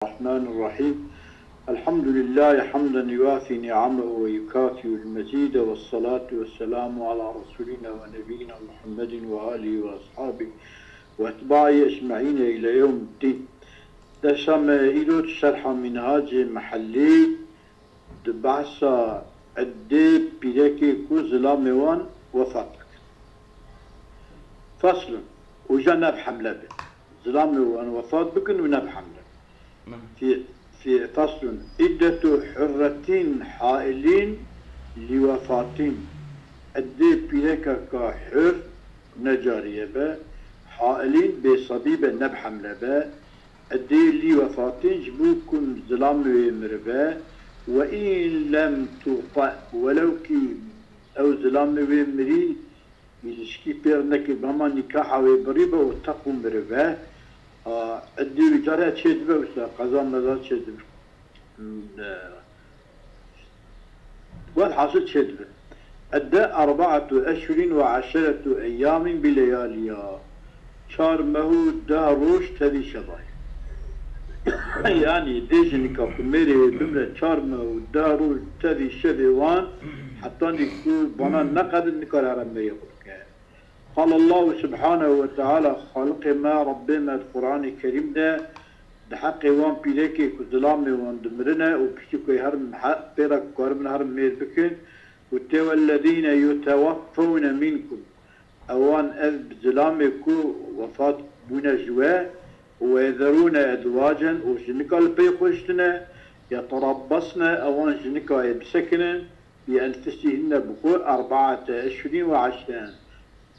الرحمن الرحيم. الحمد لله حمدا يوافي نعمه ويكافئ المزيد، والصلاة والسلام على رسولنا ونبينا محمد وآله وأصحابه وأتباعه أجمعين إلى يوم الدين. دسم إلو شرح منهاج محلي بحث الدب بيدكي كوزلا ميوان وفاتك فصل وجنب حملة زلام ميوان وفات بكن ونب حملة في فصل عدة حرتين حائلين لوفاتين الدب بيدكا كحر نجارية با حائلين بصبيبة نب حملة با الدي لي وفاتين جبوكم زلام ومربا وإن لم توقع ولو كي أو زلام ومري يلشكي بيرنك بما نكاح وبريبا وتقوم مربا الدي وجارة تشدبه وسا قضاء مزار تشدبه والحاصل تشدبه أدى 4 أشهر و10 أيام بلياليها شار مهو دا روش تذي شضاي يعني ديج نكاح ميري بمرة شارمة ودارو تذي شذوان حتى نقول بنا نقد النكار عرمي قال الله سبحانه وتعالى خلق ما ربنا القرآن الكريم ده حق وان بيلكي كظلامي وان دمرنا وبيشكو هرم حق بيرك كارمن هرم مير بكن وتوى الذين يتوفون منكم اوان اذ بظلامي كو وفات بنا جواه ويذرون أزواجا وجنكا البيقوشتنا يتربصن أوان جنكا يبسكن بأنفسهن بقوة 4 أشهر و10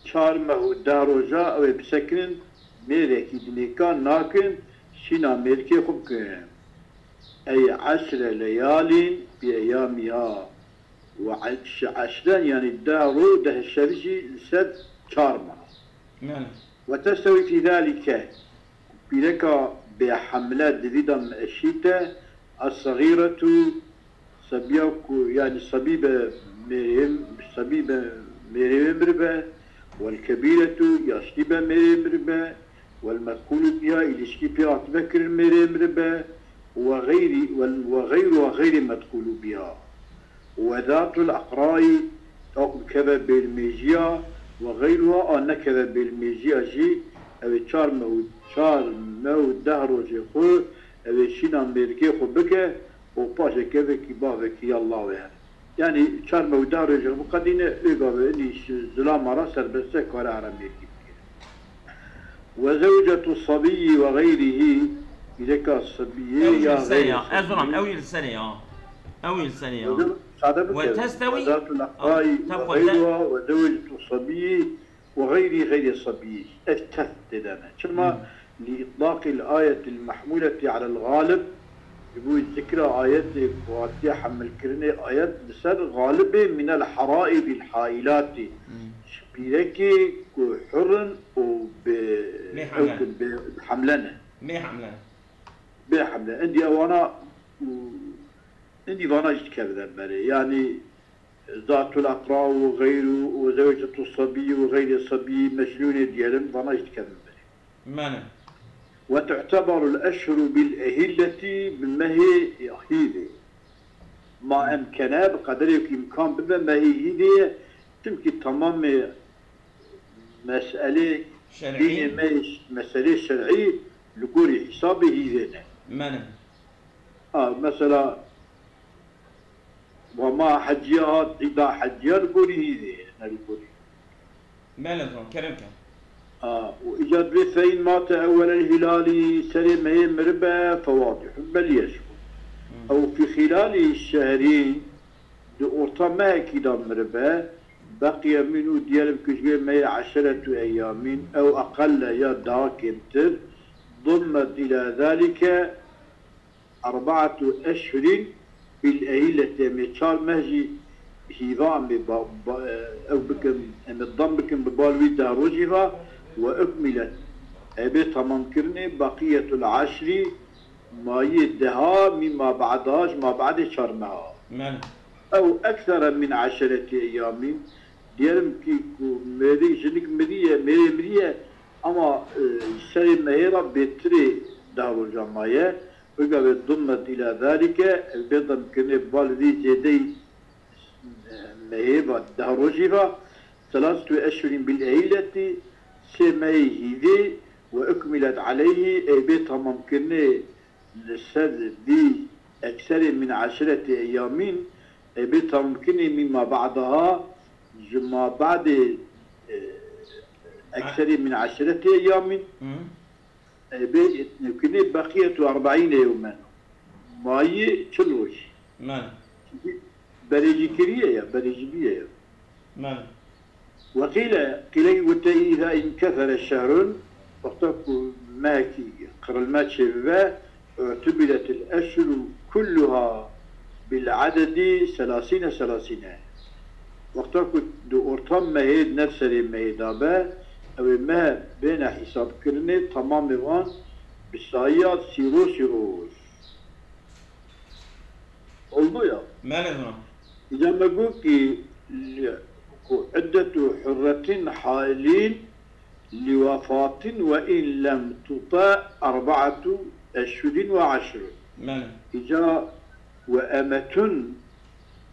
شار مهو دارو جاء ويبسكن ميركي دنيكا ناكن شنا ميركي خبكن أي 10 ليال بأيامها و10 يعني الدارو ده الشرجي لسد شارما وتستوي في ذلك بلك بحملات دفيدا الشتاء الصغيرة صبيك يعني صبيبة مريم ربا والكبيرة يشتبه مريم ربا والمذكول بها إلشكي بها تذكر مريم ربا وغير مدخول بها وذات الأقراء كذا بالميجيا وغيرها أن كذا بالميجيا جي أو شار مو دهرو جي خو أو شينا ميركي خو بكه وباشا كذا كي بابك يا الله يعني شار مو دهرو جي خو قدينه إيقابه إني زلام راسر بسه كارا عرميكي وزوجة الصبي وغيره إذا كان الصبي يا غير أزرم أويل سنة وتستوي ذات الأقراء وغيرها وزوجة الصبي غير الصبي التهددنا كما لإطلاق الآية المحمولة على الغالب يقول ذكر آيات قواتية حمل كرنة آيات بسر غالبة من الحرائب الحائلات شبيركي حرن وبحملنا بحملنا عندي أوانا عندي وانا كذا يعني ذات الأقراء وغيره وزوجة الصبي وغير الصبي مجنونة ديالهم ضنا يتكلم معنى وتعتبر الأشهر بالأهلة بما هي هيدي ما أمكنها بقدر الإمكان بما هي هيدي تمكن تمام مسألة شرعية مسألة شرعية لقول حسابه هيدينا معنى مثلا وما حجيات إذا حجيات قولي هذي نقولي ما لازم كرمك وإجاد بثين مات أول الهلال سلم هي مربى فواضح بل يشكو أو في خلال الشهرين دورتا ما كده مربى بقي منه ديال كشبه ما 10 أيام أو أقل يا داك انتر ضمت إلى ذلك 4 أشهر بالأهلة ميتشال مهجي هيضام أو بكم الضم بكم ببالوي داروجها وأكملت أبي تمنكرني بقية العشر ما يدها مما بعدهاش ما بعد شرمها أو أكثر من 10 أيام ديالم كيكو مري جنك مرية أما السنة مهيرة بتري داروجا مايا وقال ضمت إلى ذلك البيضة كنب والذي زيدي مهيبة دهروجيفا 3 أشهر بالأهيلة سميه وأكملت عليه بيتها ممكن للسد بأكثر من 10 أيام بيتها ممكن مما بعدها جمع بعد أكثر من 10 أيام يمكن بقية 40 يوما ماي تلوش مال بريجي كريه بريجي بيه مال وقيل إذا انكثر الشهر وقتك ماكي قرى الماتش اعتبرت الأشهر كلها بالعدد 30 وقتك دو أرطم مهيد نفسري مهيدابا أو ما بين حساب كرني تمام وان بالسايات سيروس قلبو يا مال إذا ما قلت عدة حرة حائلين لوفاة وإن لم تطاع 4 أشهر و10 مال إذا وأمة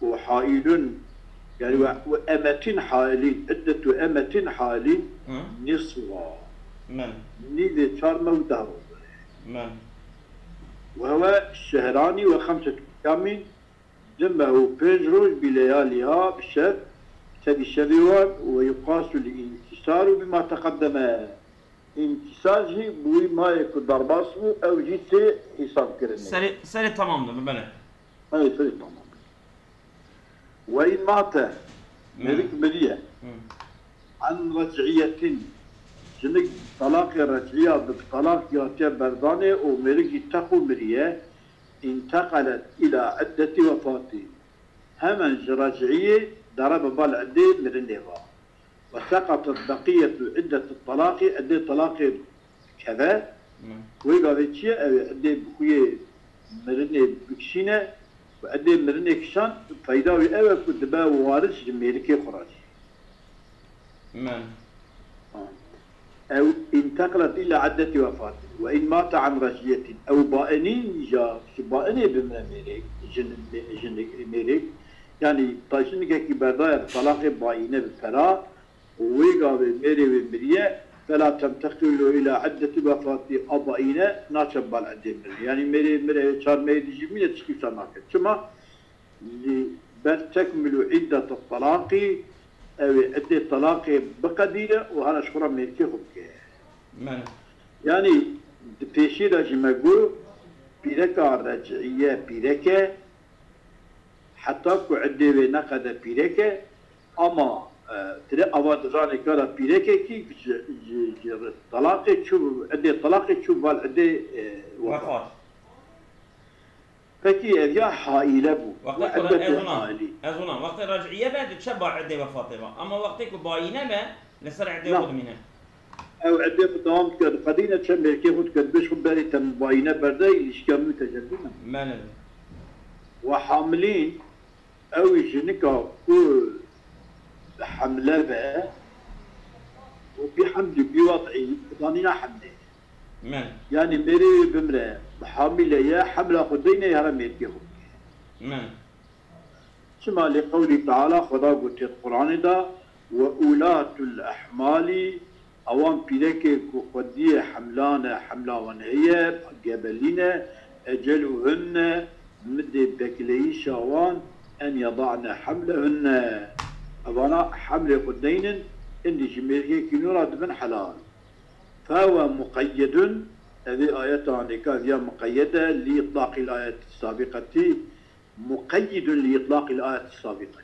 وحائل يعني وأمة حائلين عدة أمة حائلين نصفها مال نيذي شارمة ودهر مال وهو 2 و5 أيام جمعه بيجروج بلياليها بالشهر تدي الشذوان ويقاس الانتصار بما تقدم انتصاجه بوي ما يكون ضرباسمه أو جيت حساب كرني سري تمام ده ببنى أي سري تمام وإن مات ملك مرية عن رجعية جنك طلاق الرجعية بطلاق ياتي بردانة وملك يتقو مرية انتقلت إلى عدة وفاته همن رجعية ضرب بالعدي من النظام وسقطت بقية عدة الطلاق عدة طلاق كذا ويقال شيء عدة بخوية مرنة بكشينة وعدة مرنة كشان فايداوي أوي كنت بقى وارث جميلكي خراج أو انتقلت إلى عدة وفاة وإن مات عن رجية أو بائنين جاء بائنين بمن ميريك جن ميريك يعني طاشنك كبرداية طلاق باينة بالفراء ويقال ميري ومريا فلا تنتقل إلى عدة وفاة أبائنا ناشب بالعدة يعني ميري شار ميري جميلة تشكيف سماكت ثم بل تكمل عدة الطلاق أو عدة طلاق بقديرة وهذا شكرا ميركي خبكي يعني بيشي راجي قول بيركا رجعية بيركا حتى كو عدة نقد بيركا أما ترى أواد راني كلا بيركا كي طلاق تشوف عدة طلاق تشوف بالعدة وفاة فكي أذيا حائلة بو وقت أظن وقت الرجعية بعد تشبع عدة وفاة أما وقتك باينة ما لسر عدة وضمينة أو عدة بدهم قدينة تشمل كيف تكبش خبري تم باينة برداي الإشكام متجددين ما وحاملين أو جنكا كل حملة بقى وبحمل بوضعي ضانينا حملة يعني مري بمرأة حاملة يا حملة خدينا يا رميت كيف ثم لقوله تعالى خدا قلت القرآن دا وأولاة الأحمال أوان بيلك كقدية حملان هي جبلنا أجلهن مد بكليش أوان أن يضعن حملهن أبانا حمل قدين إن جميلك كنورة من حلال فهو مقيد هذه آياتها هي مقيدة لإطلاق الآيات السابقة مقيد لإطلاق الآيات السابقة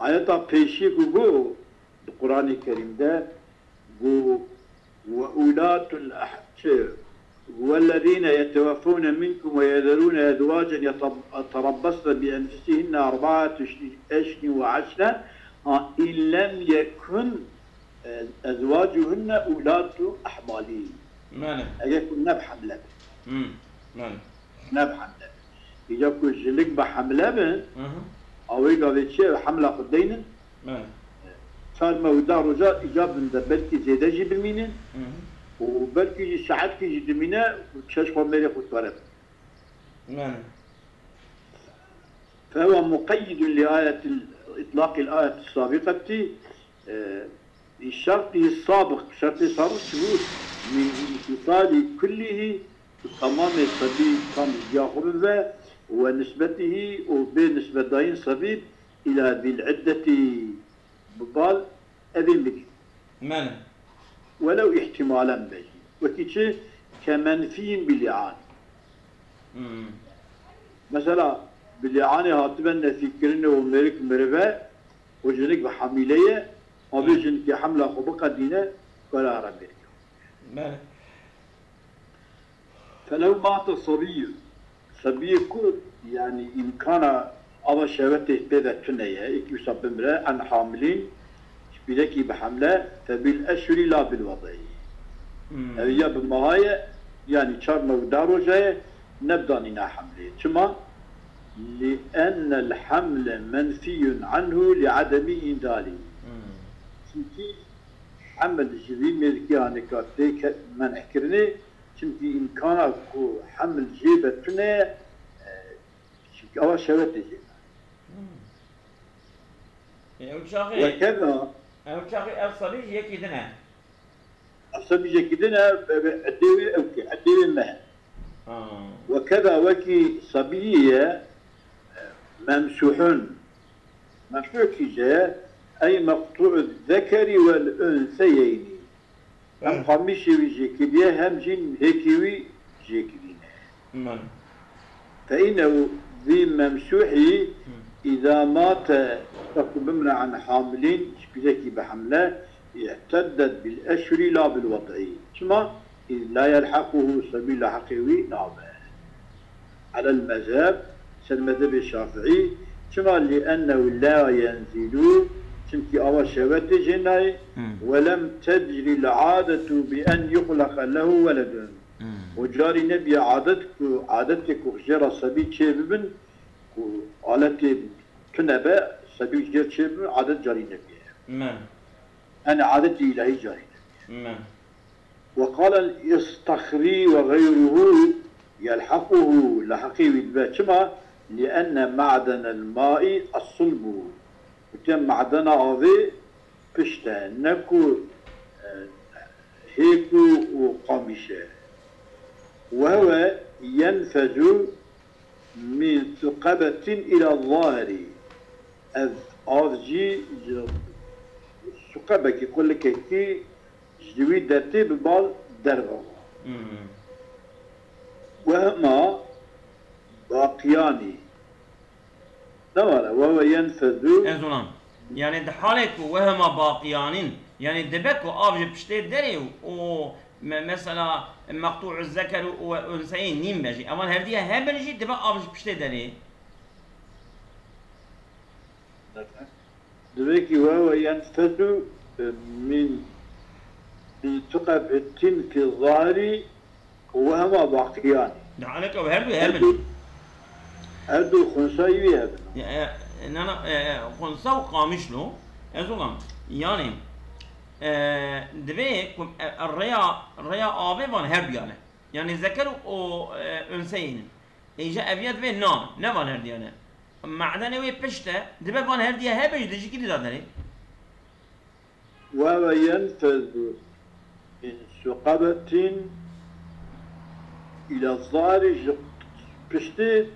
آياتها بيشي كو القرآن الكريم ده وأولاة الأحجار والذين يتوفون منكم ويذرون أزواجا يتربصن بأنفسهن 4 أشهر و10 إن لم يكن أزواجهن أولاة أحمالهم يكون نب حملة نب حملة إذا كنت جلك بحملة أو يقال شيء حملة قدينا صار مودا رجاء إجاب من دبلتي زيدة جيب المينين وبلكي ساعات كي جدمنا وتشاش خميري خطرت. نعم. فهو مقيد لآية إطلاق الآية السابقة بشرطه السابق، شرط سابق من اتصال كله تمام الصبي كان يأخذ ونسبته وبنسبة داين صبيب إلى ذي العدة ببال أذي المدين. نعم. ولو احتمالا به وكيتش كمنفي بالإعانة. مثلا بالإعانة هاتبنا فكرنا ومرك مرفا وجنك بحميلية وبيجنك حملة خبقة دينا ولا ربك. فلو مات الصبي يكون يعني إن كان أول شهوته بذا تنية إكي يصاب امرأة عن حاملين بلكي بحملة فبالأشهر لا بالوضعي. هي بالمهاية يعني شرنا ودارجة نبدأ لنا حملة. شما؟ لأن الحمل منفي عنه لعدم إنزاله. شمتي حمل جري ملكي عنك ديك من حكرني شمتي إن كان حمل جيبة تنية شمتي أول شهوته جيبة. وكذا الصبي يكيدنا. الصبي يكيدنا عديوي أوكي عديوي ما. وكذا وكي صبية ممسوحون جاء أي مقطوع الذكر والأنثيين. هم خميشي ويجيكليه هم جين هيكيوي جيكلينا. فإنه ذي ممسوحي إذا مات تقبمنا عن حاملين شبيزكي بحمله اعتدت بالأشهر لا بالوضعي. شما إذ لا يلحقه سبيل حقيوي نابه على المذهب المذهب الشافعي. شما لأنه لا ينزل شمتي أول شوات جناي ولم تجري العادة بأن يخلق له ولد. وجاري نبي عادتك وخجر صبي شبابن وعلتي كنبا صبي جير شبابن عادت جاري نبي. أنا عادتي إلهي جاري نبي. وقال الاستخري وغيره يلحقه لحقي بالباتشمة لأن معدن الماء الصلب وكان معدن هذا بشتا نكو هيكو وقامشة وهو ينفذ من ثقبة إلى الظاهر. أرجي ثقبة يقول لك كي جدوي درتي ببال دربه. وهما باقيان وهو ينفذ يعني دحالك وهما باقيان يعني دبكو افجي بشتي دري ومثلا مقطوع الذكر وانثيين نيم بجي اما هرديها هم بنجي دبك افجي بشتي دري دبكي وهو ينفذ من ثقبة في الظهر وهما باقيان. دحالك وهردو هردو خنسايوي هبن. أنا خنسا وقامش له أزولان يعني دبي الريا آبي وان هرب يعني ذكر أو أنثيين إجا أبيات بين نوان هرب يعني معدن وي بشته دبي وان هرب ديه هبي دجي كده داري. وهو ينفذ من ثقبة إلى الظهر بشته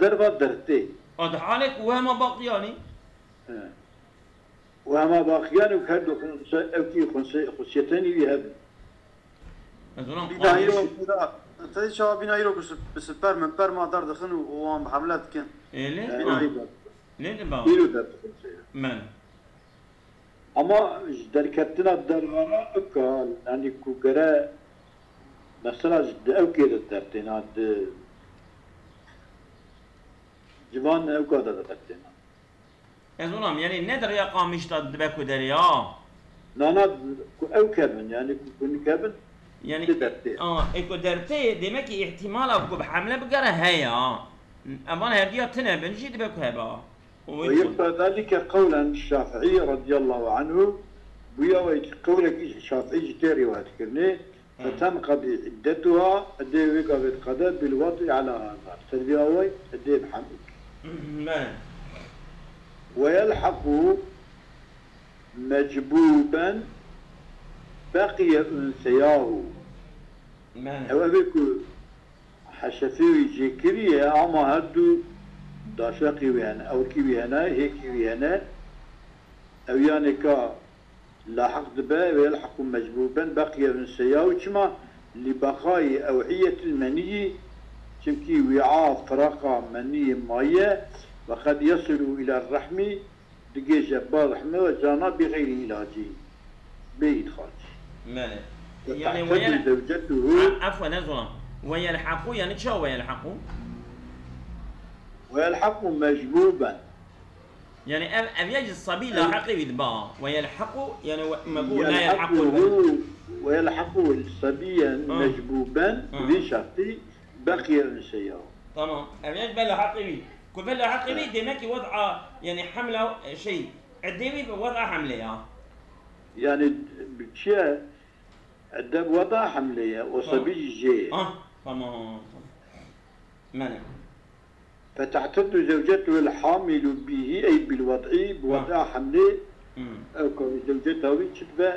دربا درتي. هذا حالك وهما باقياني. وهما باقياني وكادو خنسيتاني بيهب. بنايرو تدي شو بنايرو بسبر من بر ما دار دخن وهم بحملات كان. إيه ليه بقى؟ من. أما دركتنا الدربارة قال يعني كوكرا مثلا أو كده درتنا جوان أو كده درتنا. أزولام يعني ندر يا قامش تدبكوا دريا. لا أو كابن يعني كون كابن. يعني إيكو درتي دمك احتمال أو بحملة بقرا هيا. أمان هرديا تنا بنجي دبكوا هبا. ويبقى ذلك قولا الشافعي رضي الله عنه ويا قولك الشافعي جتيري وهتكرني فتنقضي عدتها أدي وقفت قضاء بالوضع على هذا سلبي أوي أدي بحمد نعم ويلحق مجبوبا بقي أنثياه نعم أو أبيكو حشفيوي جيكريا أما هدو داشاقي وهنا أو كي وهنا هيك وهنا أو يعني كا لاحق دبا ويلحق مجبوبا بقي أنثياه كما لبقاء أوعية المني تمكي وعاء فرقة مني ماية وقد يصل إلى الرحم دقي جبال رحمه وجانا بغير علاج بإدخال نعم يعني يعني زوجته عفوا نزولا ويلحق يعني شو ويلحق؟ ويلحق مجبوبا يعني أبيج الصبي لاحق يذبح ويلحق يعني مقول لا يلحق ويلحق الصبي مجبوبا بشرط بقي أنثياه تمام أبيج بلحق بي كل بلحق بي دمك وضع يعني حملة شيء عديمي بوضع حملة يعني بتشيء عدب وضع حملية وصبي جي تمام مانع فتعتد زوجته الحامل به أي بالوضع بوضع حملة أو كون زوجته ويتشبه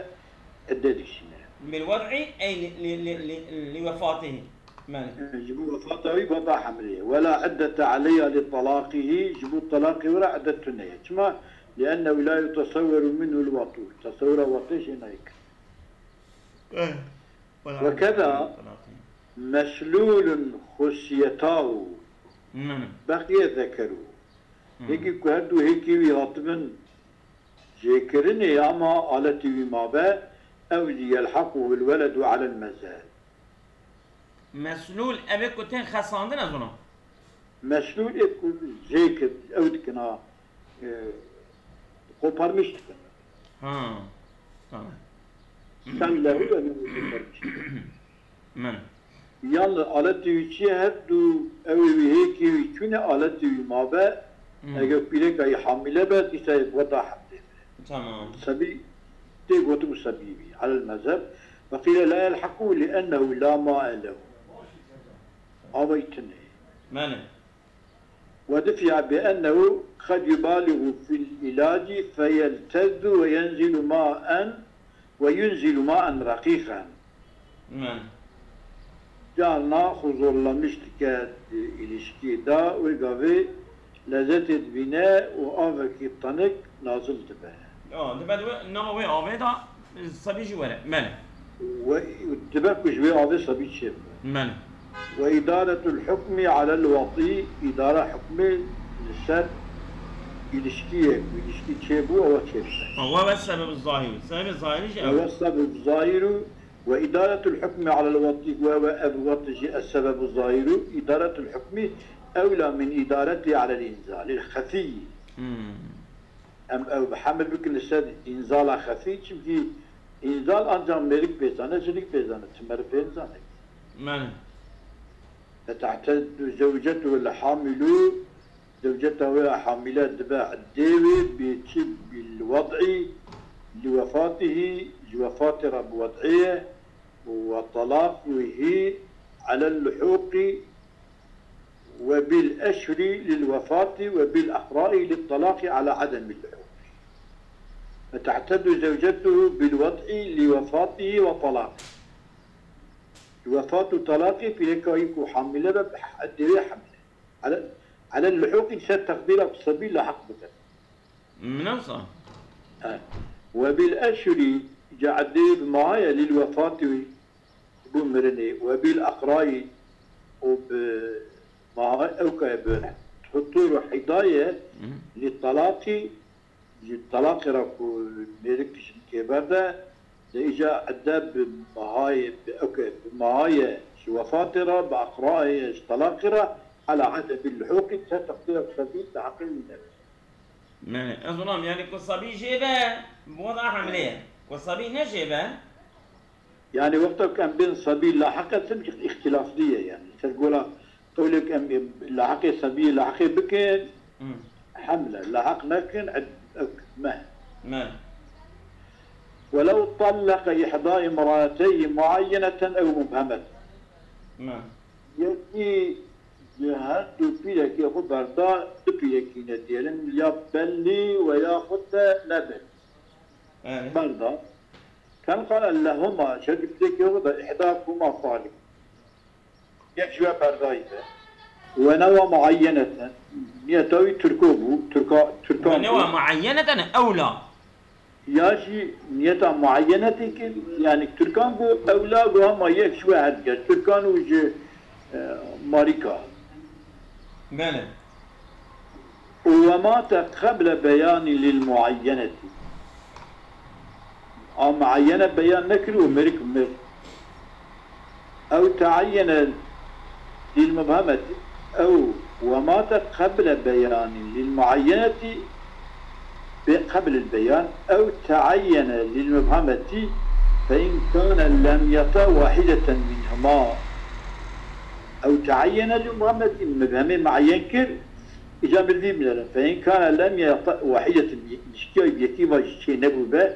الدادشنا بالوضع أي لوفاته مانع جبوا وفاته بوضع حملية ولا عدة عليها لطلاقه جبوا الطلاق ولا عدة النية كما لأنه لا يتصور منه الوطول تصور وطيش هناك وكذا مسلول خصيته بقي ذكره هيك كهدو هيك ويهطمن ذكرني أما آلتي ما با أو يلحقه الولد على المزال مسلول أبي كنتين خصاندن أظن مسلول يكون ذكر أو دكنا قوبرمشت سن له أنا قوبرمشت من يلا آلتي وشي هدو أو هيك ويكون آلتي ما با اگر پیره که حامله بد ایسا وضع حمله تمام سبي تيغوتو سبيبي على المذهب وقيل لا يلحقه لأنه لا ماء له أويتني مانع ودفع بأنه قد يبالغ في العلاج فيلتذ وينزل ماء رقيقا مانع جعلنا خزور لمشتكى إلشكي دا ويقابي لذت البناء وآفك الطنق نازل دبا دبا نما آفيدا صبي جوارا مانع ودبا كجوي آفي صبي شيب مانع وإدارة الحكم على الوطي إدارة حكم للسر إلشكيك وإلشكي تشيبو أو تشيبسا هو السبب الظاهري السبب الظاهري هو السبب الظاهر وإدارة الحكم على الوطي وأبوطي السبب الظاهر إدارة الحكم أولى من إدارته على الإنزال الخفي أو بحمل بكل السد إنزال خفي çünkü إنزال أنجام ملك بيزانة جلك بيزانة تمر بيزانة معنى فتعتد زوجته الحامل زوجته حاملة دباع الديوي بيتشب بالوضع لوفاته لوفاة رب وضعيه وطلاقه على اللحوق وبالأشر للوفاة وبالأقراء للطلاق على عدم اللحوق فتعتد زوجته بالوضع لوفاته وطلاقه وفاة طلاقه في لكويك حاملة بحدية حملة على اللحوق ستقبل السبيل لحق بك منصة وبالأشر جعدي بمعايا للوفاة بمرني وبالأقراء أو كابن تحطوا حداية للطلاق راكو ميركش الكبادة لإجا عداب بمهاية وفاترة بأقرائه طلاقرة على عدد اللحوق ستقدر سبيل تعقل النفس. أظن يعني كالصبي جيبه بوضع حملية والصبي نجيبه يعني وقتها كان بين صبي لاحقة سمجت اختلاف دي يعني تقولها قولك أم لاحقي صبي لاحقي بكين حملة لاحق لكن ما ولو طلق إحدى امرأتين معينة أو مبهمة نعم يكي جهاد بيلك ياخذ بردا بيلك نديرن يا بلي وياخذ لبن بردا كان قال لهما شد بيلك ياخذ إحداكما صالح يكشف بردايته ونوى معينة يتوي تركوبو تركان نوى معينة أولى ياشي نيتا معينة يعني تركان بو أولى وهم يكشف واحد تركان وجه ماريكا بله ومات قبل بيان للمعينة أو معينة بيان نكر ومرك مر أو تعين للمبهمة أو ومات قبل بيان للمعينة قبل البيان أو تعين للمبهمة فإن كان لم يطع واحدة منهما أو تعين لمبهمة المبهمة معين كر إجا بالذي من فإن كان لم يطع واحدة نشكي بيكيبا شيء نبوبة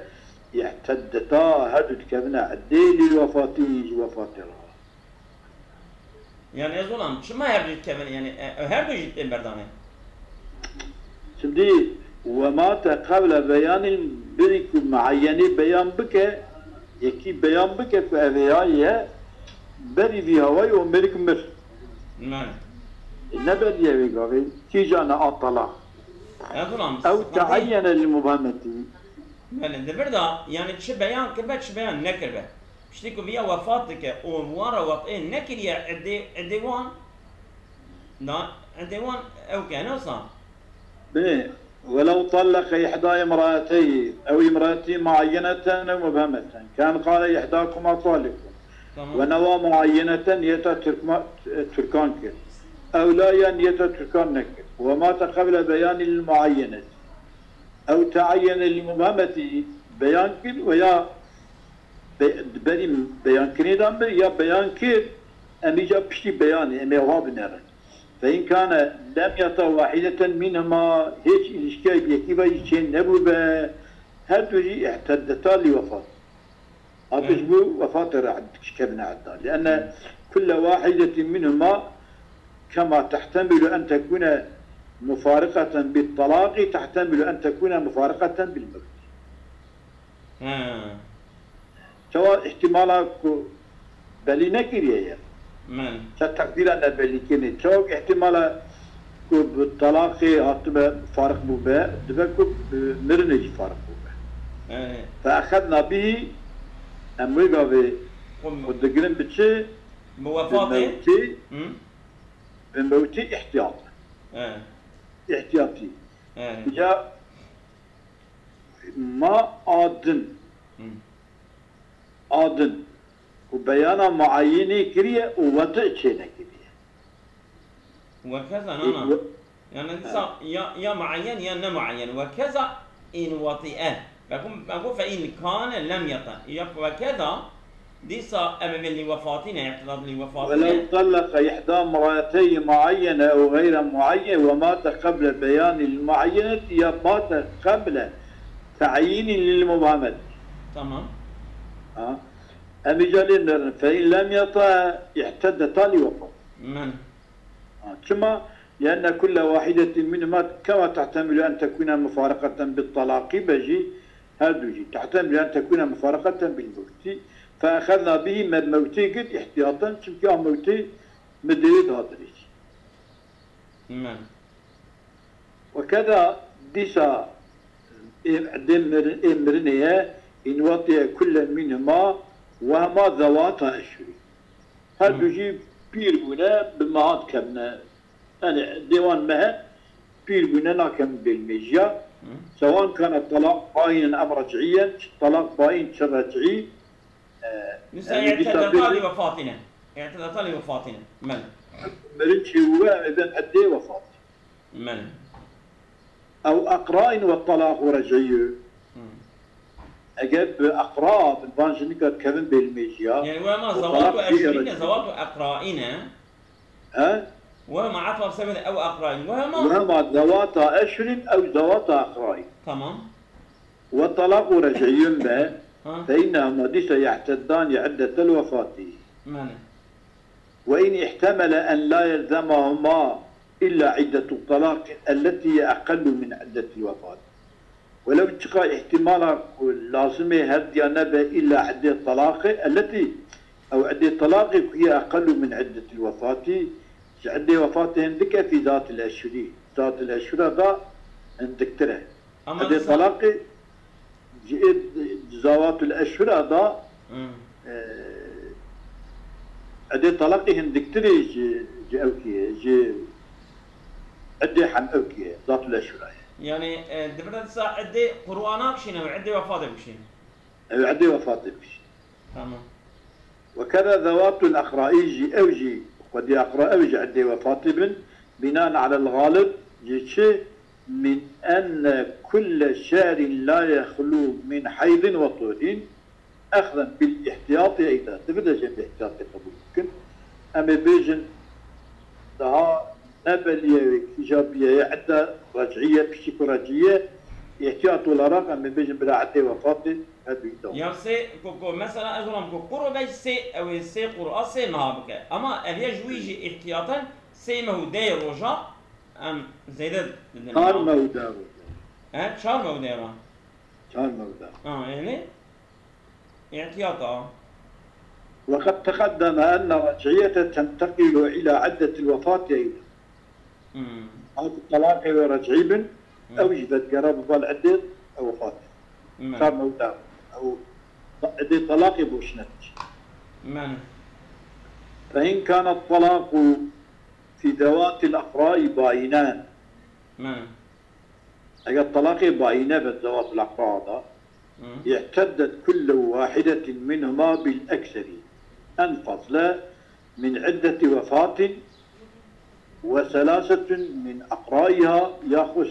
يحتدتا هدد كبنا عدي للوفاة وفاترها يعني أظن شو ما هردو كمان يعني هردو جيت بردانه سمدي ومات قبل بيان بريك معينة بيان بك يكي بيان بك في أبيائها بري في هواي ومريك مر نعم النبل يبي قابل تيجانا الطلاق أو تعين للمبهمة بله دبردا يعني تش بيان كبه تش بيان نكربه بشتيكو بيا وفاتك وورا وطئين نكريا عديوان لا عديوان أو كان صار بيه ولو طلق إحدى امرأتين أو امرأة معينة أو مبهمة كان قال إحداكما طالق ونوى معينة يتا تركان كر أو لا يتا تركان نكر ومات قبل بيان المعينة أو تعين لمبهمة بيان كر ويا بري بيان كريدان بري يا بيان كر أمي جاب بشتي بياني أمي وهاب نرن فإن كان لم يطع واحدة منهما هيك إلشكاي بيكيبا يشين نبوبة هل تجي احتدتا لوفاة أتجبو وفاة رعد كبنا عدا لأن كل واحدة منهما كما تحتمل أن تكون مفارقة بالطلاق تحتمل أن تكون مفارقة بالموت سواء احتمالك بلي نكريا من تقدير أن بلكني çok احتمال بالطلاق هاتبه فارق بوبه دبكو مرنج فارق بوبه فأخذنا به أمريكا به ودقلن بتشي بوفاته بموتي احتياط احتياطي جاء ما آدن وبيانا معيني كريه ووضع شينا كريه وكذا نانا يعني يا معين يا نا معين وكذا إن وطئه بقول فإن كان لم يطع وكذا ديسا أما باللي وفاتنا اعتراض لي وفاتنا ولو طلق إحدى امرأتين معينة أو غير معين ومات قبل بيان المعينة يا مات قبل تعيين للمبهمة تمام أمجالين فإن لم يطع يحتد تالي وفاة من كما لأن كل واحدة منهما كما تحتمل أن تكون مفارقة بالطلاق بجي هادوجي تحتمل أن تكون مفارقة بالموت فأخذنا به من الموتي قد احتياطا شبكا موتي مدريد هادريش من وكذا ديسا امرنيا إن وطئ كل منهما وهما ذوات أشهر هل يجيب بير بنا بمعاد كبنا أنا ديوان مها بير بنا ناكم بالمجيا سواء كان الطلاق باين أم رجعيا طلاق باين رجعي اعتدتا لوفاتنا اعتدتا لوفاتنا من مرنشي هو إذن أدي وفاة من أو أقراء والطلاق رجعي أجاب أقراء بالبانجنيكا كذن بالميجيا يعني وما زواج أشرين زواج أقرائنا ها وما عطوا بسبب أو أقرائن وهما ذوات أشهر أو ذوات أقرائن تمام والطلاق رجعي به فإنهما ديس يعتدان عدة الوفاة وإن احتمل أن لا يلزمهما إلا عدة الطلاق التي هي أقل من عدة الوفاة ولو تقى احتمال لازمه هدي نبى إلا عدة الطلاق التي أو عدة الطلاق هي أقل من عدة الوفاة عدة وفاة عندك في ذات الأشهر ذات الأشهر هذا عندك ترى عدة الطلاق ذوات الأشهر هذا عدة الطلاق عندك ترى جي أوكي عدة حم أوكي ذات الأشهر يعني دبرت ساعة عدة قرآنك شنو عدة وفاة بشين عدة وفاة بشين تمام وكذا ذوات الأقرائي أوجي قد يقرأ أوجي عدة وفاة بناء على الغالب جيشي من أن كل شهر لا يخلو من حيض وطهر أخذا بالاحتياط أيضا تبدأ جنب احتياط قبول ممكن أما بيجن daha نبلية إيجابية عدة رجعية بشيكوراجية احتياط olarak أما بيجن بلا عدة وفاة هذا يدوم يعني سي كوكو مثلا أجرام كوكو قرب سي أو سي قرآن سي نهابك أما أبي جويجي احتياطا سي مودي رجع أم زيادة شهر مودي شهر مودي شهر مودي يعني احتياطا وقد تقدم أن رجعية تنتقل إلى عدة الوفاة أيضا هذا الطلاق ورجعي أوجدت قرابة بالعدة أو وفاة شهر مودي أو عدة طلاق بوشنت فإن كان الطلاق في ذوات الأقراء باينان أي الطلاق باينة في ذوات الأقراء يعتدت كل واحدة منهما بالأكثر أن فصل من عدة وفاة وثلاثة من أقرائها يأخذ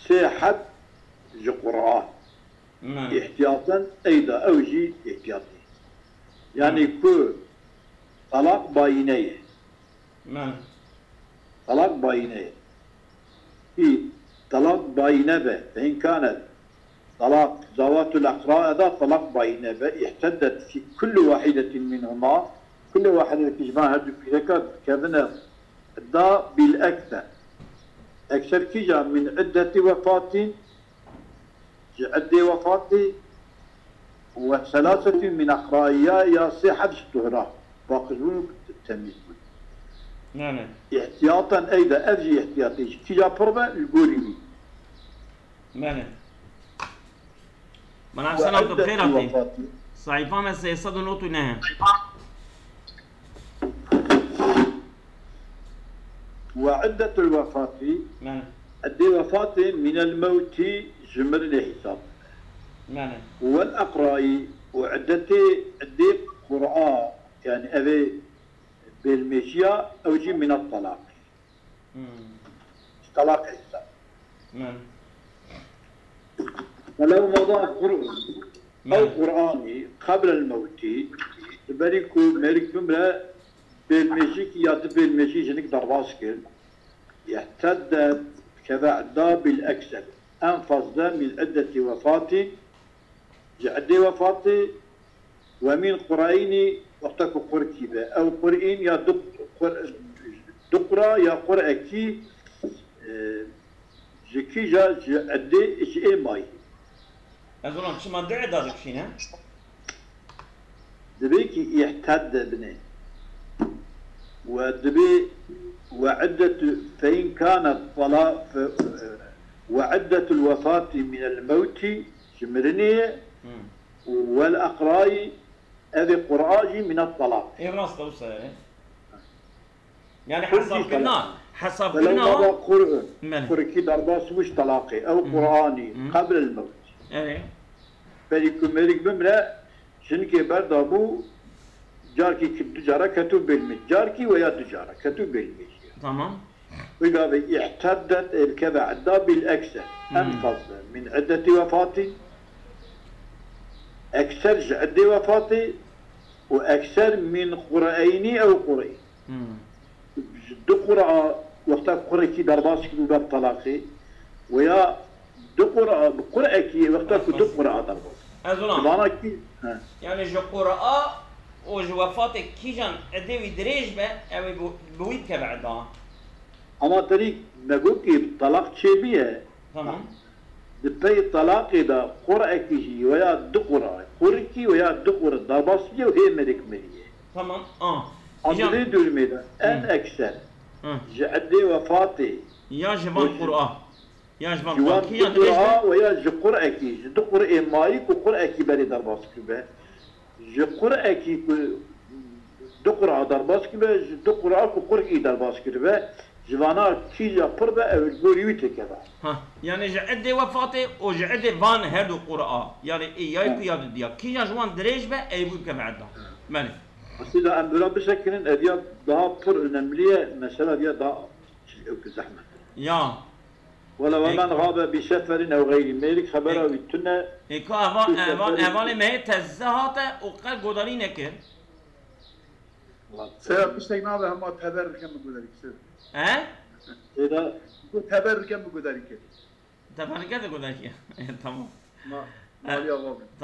ساحة قرآن احتياطا أيضا أوجي احتياطي يعني كل طلاق باينية طلاق باينية في طلاق باينة فإن كانت طلاق ذوات الأقراء هذا طلاق باينة احتدت في كل واحدة منهما كل واحدة كجماعة في ذكر كذا دا بالأكثر أكثر كجا من عدة وفاة عدة وفاة وثلاثة من أقرائها يصيح الشهرة باقرون التمييز نعم احتياطا أيضا أرجي احتياطي كجا بربا القولي نعم منع سلامة بخير صعيفان بس يصدوا نوتو نهم وعدة الوفاة عدة وفاة من الموت جمر الحساب والأقراء وعدة عدة قرآن يعني أبي بالمشيا أو جي من الطلاق طلاق حساب فلو مضى قرآن أو قرآني قبل الموت تباركو مالك بمرا بالمشي كي يعطي بالمشي جنك درباسكل يحتد كذا عدا بالأكثر أنفذ من عدة وفاة عدة وفاة ومن قرآن وقتك قركبة أو قرئين يا دقرة يا قرأكي جكي جا عدة إشي ماي أظن شو ما دعي دازك شيء ها؟ دبيكي يحتد بني ودبي وعدة فإن كانت طلاق وعدة الوفاة من الموت جمرنية والأقراء هذه قرآجي من الطلاق. إيه راس توصل يعني حسب قلنا فلو قرآن فركي درباس مش طلاقي أو قرآني قبل الموت. إيه. فليكون ملك بمرأة شنكي برد أبو جاركي كتجارة كتب بالمج جاركي ويا تجارة كتب بالمج. تمام. وقال اعتدت الكذا عدا بالأكثر أنفذ من عدة وفاة أكثر عدة وفاة وأكثر من قرآن أو قرآن. دو قرآن وقت قرآن كي درباس كي باب طلاقي ويا دو قرآن قرآن كي وقت دو قرآن درباس. ازولان جوانا كي يعني جو قراءة وجو وفات كيجان ادوي دريج به او بويد كبعدا اما طريق نقول كي طلاق شبيه تمام دبي الطلاق إذا قرأ كيجي ويا دقرة قركي ويا دقرة ضرباسية وهي ملك ملية تمام أمري دولميدا أن أكثر جعدي وفاتي يا جبان قراءة يا جبان جوان قراءة كيجان دريج دقرة به ويا جقرأ كي دقرة مايك وقرأ كي بري ضرباس كبه جقرأ كي دقرة ضرباس كبه دقرة وقرأ ضرباس كبه جوانا كيجا قربة أو الجوريوتي كذا ها يعني جعدي وفاتي وجعدي فان هردو قراءة يعني إياكو يا ديا كيجان جوان دريج به اي بويد كبعدا مالي بس إذا أمبلا بشكل أديا daha pır önemliye mesela diye daha زحمة يا ولو من غاب بسفر أو غير مالك خبره بالتنة هيكو اهوان ما هي تزهاته وقال قدري نكر سبب اشتك نابه هم تبركن بقدرك سبب ها؟ إذا تبركن بقدرك تبركة قدري تمام ما مالي أغابن